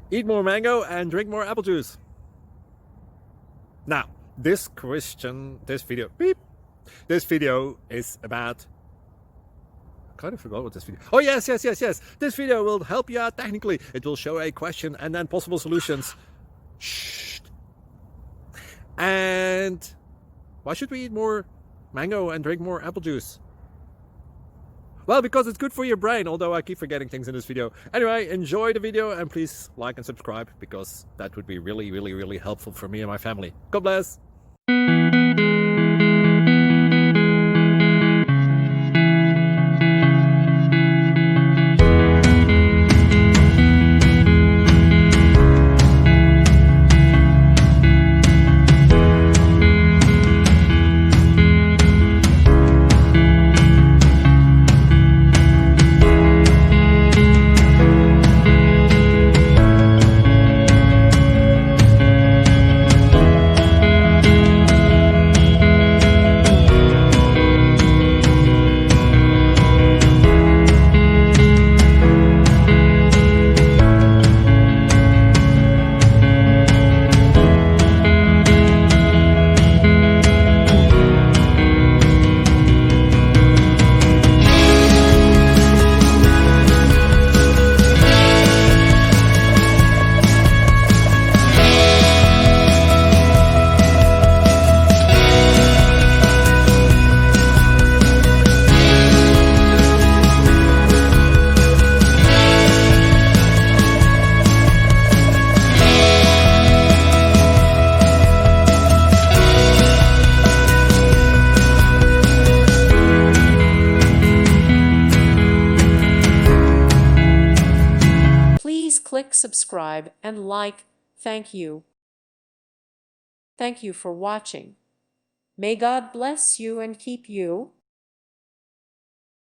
Eat more mango and drink more apple juice. Now, this video is about... I kind of forgot what this video... Oh, yes. This video will help you out technically. It will show a question and then possible solutions. Shh. And why should we eat more mango and drink more apple juice? Well, because it's good for your brain, although I keep forgetting things in this video. Anyway, enjoy the video and please like and subscribe, because that would be really helpful for me and my family. God bless! Click subscribe and like. Thank you. Thank you for watching. May God bless you and keep you.